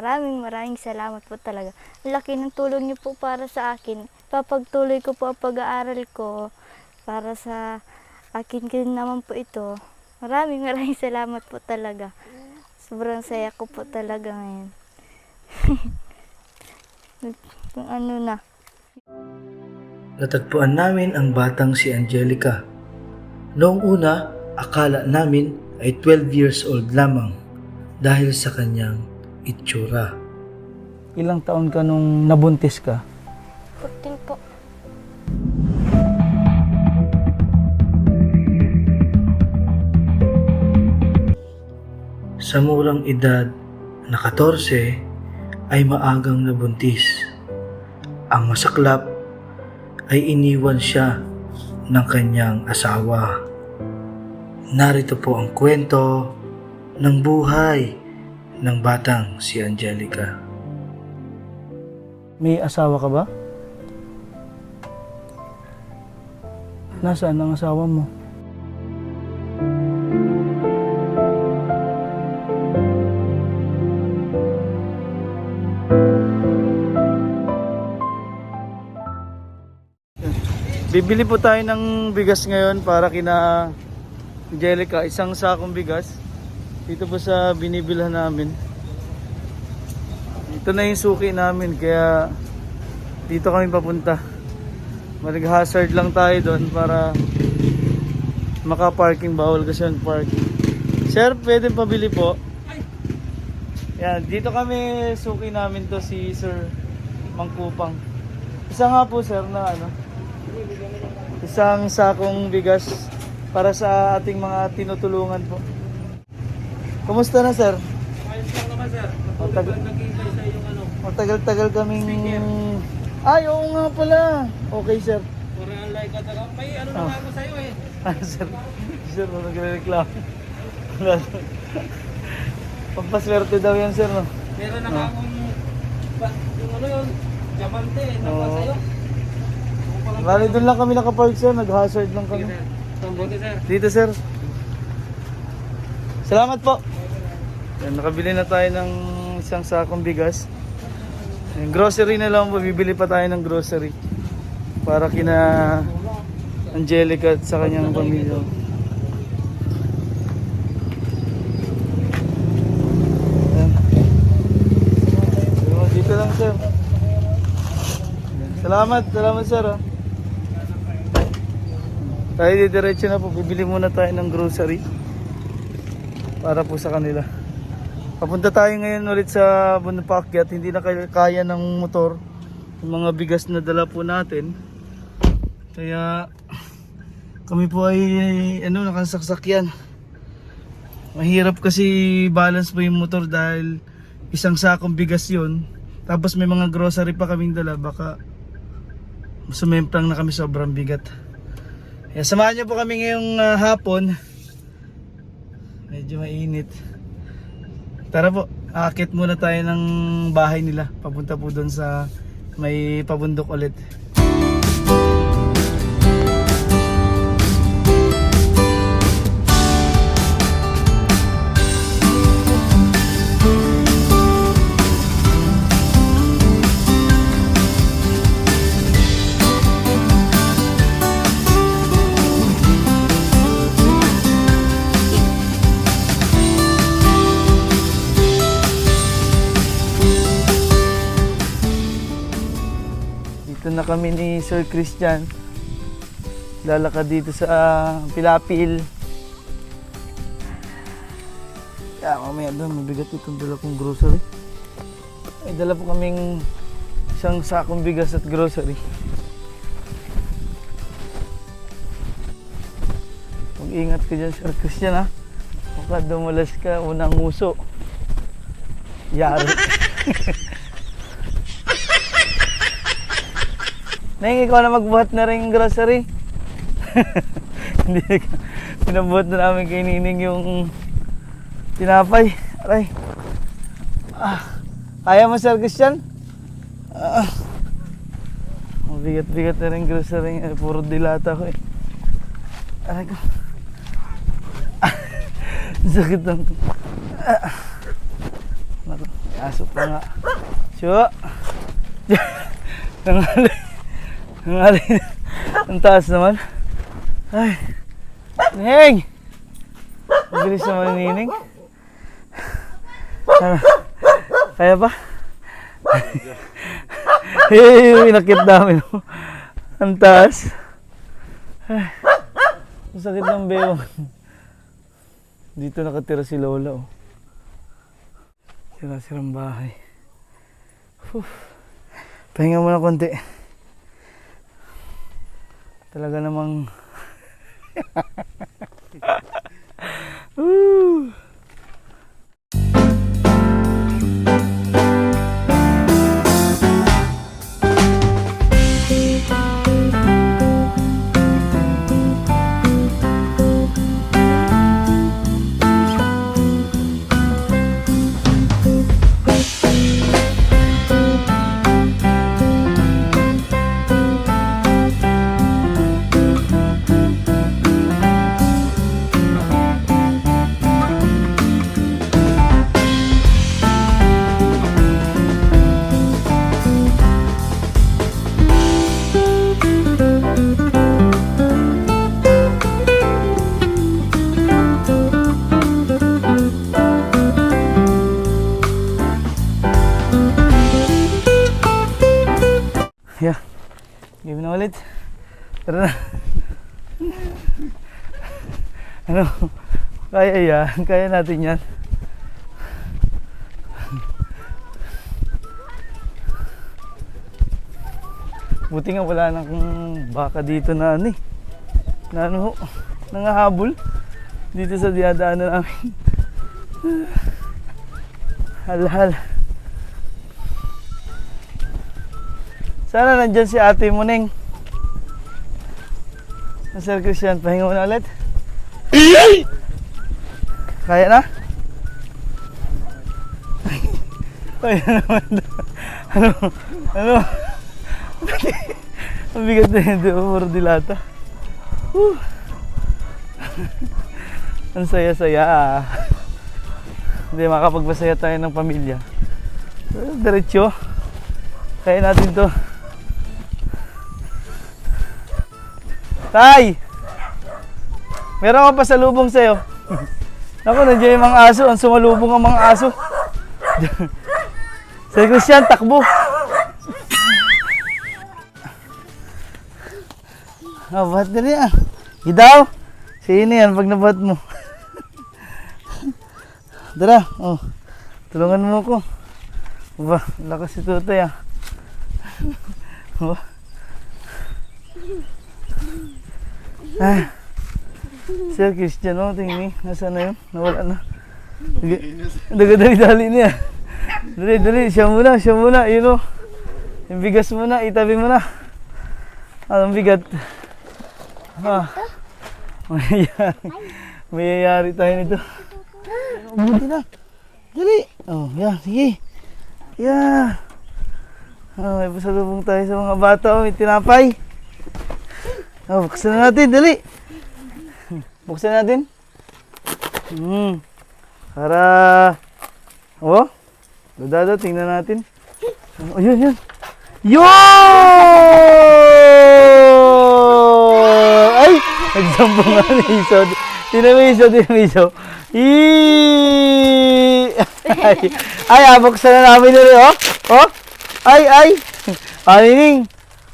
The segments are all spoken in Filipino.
Maraming salamat po talaga. Ang laki ng tulong niyo po para sa akin. Papagtuloy ko po ang pag-aaral ko para sa akin din naman po ito. Maraming salamat po talaga. Sobrang saya ko po talaga ngayon. Kung ano na. Natagpuan namin ang batang si Angelica. Noong una, akala namin ay 12 years old lamang dahil sa kanyang itsura. Ilang taon ka nung nabuntis ka? 14 po. Sa murang edad na 14 ay maagang nabuntis. Ang masaklap ay iniwan siya ng kanyang asawa. Narito po ang kwento ng buhay ng batang si Angelica. May asawa ka ba? Nasaan ang asawa mo? Bibili po tayo ng bigas ngayon para kina Angelica, isang sakong bigas. Dito po sa binibilhan namin. Ito na yung suki namin kaya dito kami papunta. Mag-hazard lang tayo doon para maka-parking, bawal kasi yung parking. Sir, pwede pabili po? Yan, dito kami suki namin to si Sir Mangkupang. Isa nga po sir na isang sakong bigas para sa ating mga tinutulungan po. Kumusta na sir? Ayos lang naman sir. Nag-iintay sa yung Matagal-tagal kaming... Ay, oo nga pala. Okay sir. Korean like at may na nga ako sa'yo eh. Sir, sir, nagre-reklamo. Pampaswerte daw yan sir, no? Meron na nga akong yung yun, diamante, nakuha sa'yo. Bali, doon lang kami nakapark sir, nag-hazard lang kami. Buti sir. Dito sir. Salamat po. Yan, nakabili na tayo ng isang sakong bigas. Yung grocery na lang po, bibili pa tayo ng grocery para kina Angelica at sa kanyang pamilya. Yan. So, dito lang sir. Salamat sir. Tayo didiretso na po, bibili muna tayo ng grocery para po sa kanila. Papunta tayo ngayon ulit sa Bonaparte, hindi na kaya ng motor yung mga bigas na dala po natin. Kaya kami po ay nakasakyan. Mahirap kasi balance po yung motor dahil isang sakong bigas yun. Tapos may mga grocery pa kaming dala, baka sumemplang na kami, sobrang bigat. Kaya samahan niyo po kami ngayong hapon. Medyo mainit. Tara po, aakit muna tayo ng bahay nila. Papunta po doon sa may pabundok ulit. Dito na kami ni Sir Christian. Lalakad dito sa Pilapil. Kaya mamaya doon, mabigat itong dala kong grocery. Ay, dala po kaming isang sakong bigas at grocery. Mag-ingat ka dyan, Sir Christian, ha? Baka dumalas ka, unang uso. Yari. Neng, ikaw na magbuhat na rin yung grocery. Hindi, pinabuhat na namin kay Nining yung tinapay. Aray. Kaya mo, Sir Christian? Bigat-bigat na rin grocery. Puro dilata ko eh. Aray ko. Sakit lang. Aso pa nga. Siya. Nangalay. Nangalay. Ang taas naman. Ay. Ning! Ang bilis naman ni Nining. Ano? Kaya pa? Inakit namin. Ang taas. Ay. Ang sakit ng bewang. Dito nakatira si Lola. Oh. Sira-sirang bahay. Pahinga muna konti. Talaga namang yeah. Give na ulit. Tara na. Ano? Kaya yan. Kaya natin yan. Buti nga wala nang baka dito na ano eh. Na ano, nangahabol. Dito sa dinadaanan namin. Hal-hal. Sana nandyan si ate mo, Neng. Sir Christian, pahinga mo na ulit. Kaya na? Kaya naman. Ano? Ang bigat na yun, di ba? Puro dilata. Ang saya-saya. Hindi, makapagpasaya tayo ng pamilya. Diretso. Kaya natin to. Tay! Meron akong pasalubong sa'yo. Naku, nandiyan yung mga aso. Ang sumalubong ang mga aso. Sir Christian, takbo. Bahat na rin ah. Gidaw. Sino yan pag nabahat mo? Tara. Oh. Tulungan mo ko. Aba, lakas si Tutoy ah. Oh. Ah. Sir Christian, oh, tingin. Nasaan na yun? Nawala na. Dagadali niya. Dali. Siya muna. Yun oh. Yung bigas muna. Itabi mo na. Ang bigat. Ah. Mayayari tayo nito. Buti na. Dali. Oh, yeah. Sige. Yeah. Oh, may pasalubong tayo sa mga bata. Oh, may tinapay. Oh, buksan na natin. Dali. Buksan natin. Para. Oh. Dada, tingnan natin. Oh, yun. Yo! Ay! Nagsampo nga ni Iso. Tinamiso. Ay, buksan na namin nila, oh. Oh! Ay! Panining!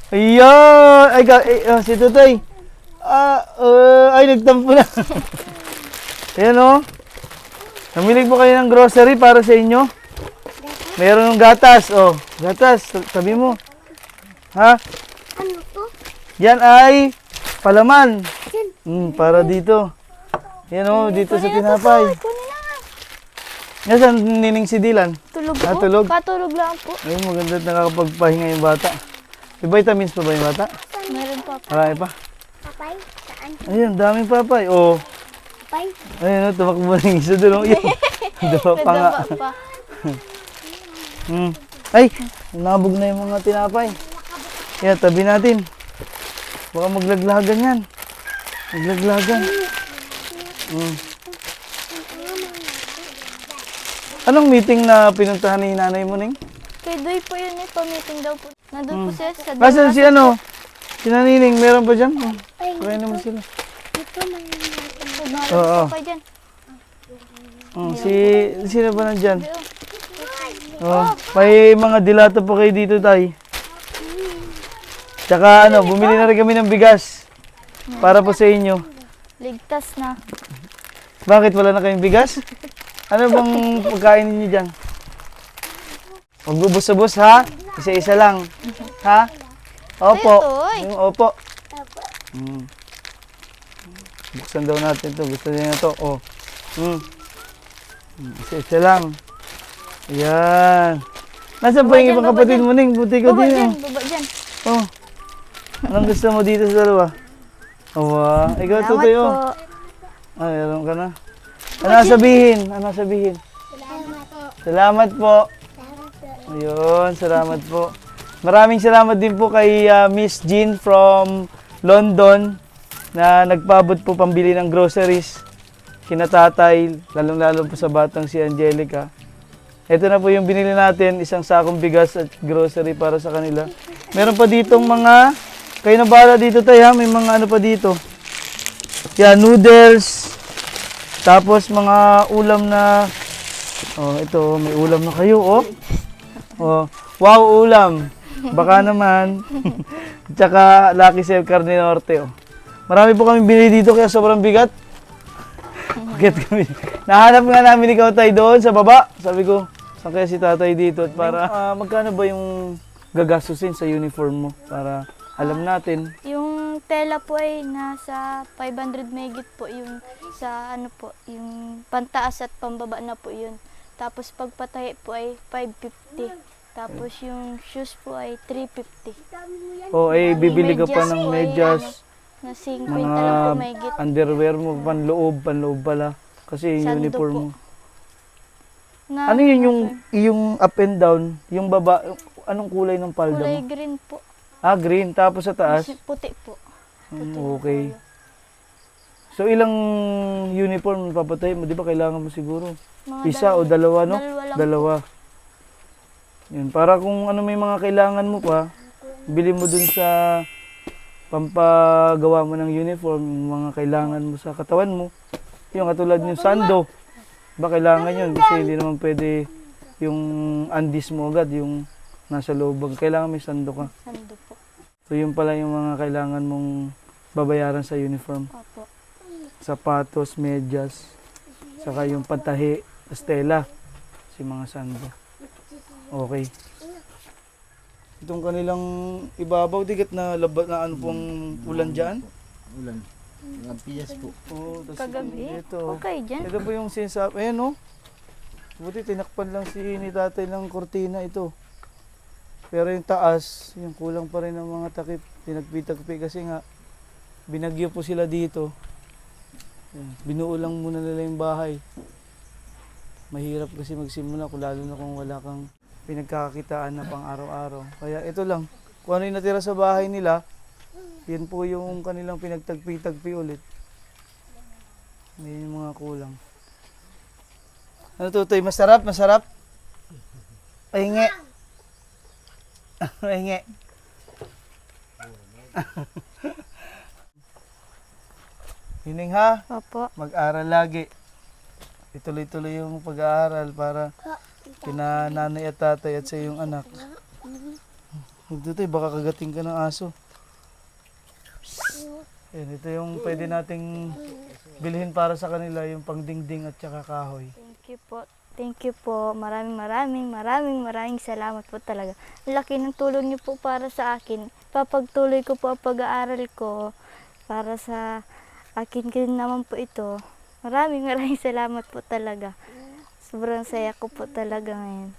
Ayan! Ay, si Tutoy. Ay, nagtampo na. Ayan, oh. Namilig po kayo ng grocery para sa inyo. Meron ng gatas, oh. Gatas, sabi mo. Ha? Ano to? Yan ay palaman. Para dito. Yan oh, dito sa tinapay. Nasaan nining si Dylan? Tulog Ah, po. tulog? Patulog lang po. Ayun, maganda at nakakapagpahinga yung bata. May vitamins pa ba yung bata? Meron pa po. Marami pa. Papay? Saan? Ayun, daming papay. Oh. Papay? Ayun, oh, tumakbo na yung isa doon. Oh. Yun. Dapa pa nga. Nadaba pa. Ay, nabog na yung mga tinapay. Kaya tabi natin. Baka maglaglagan yan. Maglaglagan. Anong meeting na pinuntahan ni nanay mo, Ning? Kay Doy po yun eh, pa-meeting daw po. Nandun po siya sa Nasaan si ano? Si Nanining, meron pa dyan? Oh, Ay, kaya naman sila. dito may Oo. Oo. Pa dyan. Oh, sino ba nandyan? Doy, Oh, may mga dilata pa kayo dito, tay. Tsaka ano, bumili na rin kami ng bigas. Para po sa inyo. Ligtas na. Bakit wala na kayong bigas? Ano bang pagkain ninyo dyan? Huwag bubus-bus ha? Isa-isa lang. Ha? Opo. Toy. Yung opo. Mm. Buksan daw natin to. Gusto niya na to. Oh. Isa-isa lang. Ayan. Nasaan pa yung ibang kapatid mo, Ning? Buti ka Baba din. dyan, Oh. baba dyan. Oh. Anong gusto mo dito sa dalawa? Awa. Ikaw, Salamat tutoy, po. oh. Ay, alam ka na. Ano sabihin? Ano sabihin? Salamat po. Ayun, salamat po. Maraming salamat din po kay Miss Jean from London na nagpaabot po pambili ng groceries kina tatay, lalong-lalo po sa batang si Angelica. Ito na po yung binili natin, isang sakong bigas at grocery para sa kanila. Meron pa ditong mga, kayo na bahala dito tayo ha, may mga ano pa dito. Yan, noodles, tapos mga ulam na, oh ito, may ulam na kayo, oh. Oh, wow, ulam. Baka naman. Tsaka Lucky Save Carne Norte, oh. Marami po kami binili dito kaya sobrang bigat. Bigat kami. Nahanap nga namin ikaw tayo doon sa baba. Sabi ko, saan kaya si tatay dito? At para, magkano ba yung gagastusin sa uniform mo? Para alam natin. Yung tela po ay nasa 500 megit po yung sa ano po, yung pantaas at pambaba na po yun. Tapos pagpatahi po ay 550. Tapos yung shoes po ay 350. O, bibili ka pa ng medyas. Na 50 Mga lang po megit. underwear mo, panloob pala. Kasi yung Sando uniform po. mo. Na, Ano yun yung up and down? Yung baba, anong kulay ng palda kulay mo? green po. Ah, green. Tapos sa taas? Puti po. Okay. So, ilang uniform papatay mo? Di ba kailangan mo siguro? Mga Isa o dalawa, no? Dalawa lang Dalawa. Yun. Para kung ano may mga kailangan mo pa, bili mo dun sa pampagawa mo ng uniform, yung mga kailangan mo sa katawan mo. Yung katulad yung sando. Ba kailangan yun? Kasi hindi naman pwede yung undies mo agad, yung nasa loob. Kailangan may sando ka. Sando po. So yun pala yung mga kailangan mong babayaran sa uniform. Opo. Sapatos, medyas, saka yung pantahi, stela, si mga sando. Okay. Itong kanilang ibabaw, digat na labat na ano pong ulan dyan? Ulan. Mga piyas po. Oo, tas Kagabi. ito. Okay dyan. Ito po yung sinasabi. Ayan, no? Buti tinakpan lang ni tatay ng kortina ito. Pero yung taas, yung kulang pa rin ng mga takip. Tinagpi-tagpi kasi nga, binagyo po sila dito. Ayan, binuo lang muna nila yung bahay. Mahirap kasi magsimula, lalo na kung wala kang pinagkakakitaan na pang araw-araw. Kaya ito lang, kung ano yung natira sa bahay nila, yan po yung kanilang pinagtagpi-tagpi ulit. Yan yung mga kulang. Ano tutoy? Masarap? Masarap? Pahingi. Pahingi. Hining ha, Opo. mag-aral lagi. Ituloy-tuloy yung pag-aaral para kina nanay at tatay at sa iyong anak. Tutoy, baka kagating ka ng aso. Yan, ito yung pwede nating bilhin para sa kanila, yung pangdingding at saka kahoy. Thank you po. Thank you po. Maraming salamat po talaga. Ang laki ng tulong niyo po para sa akin. Papagtuloy ko po ang pag-aaral ko para sa akin din naman po ito. Maraming salamat po talaga. Sobrang saya ko po talaga ngayon.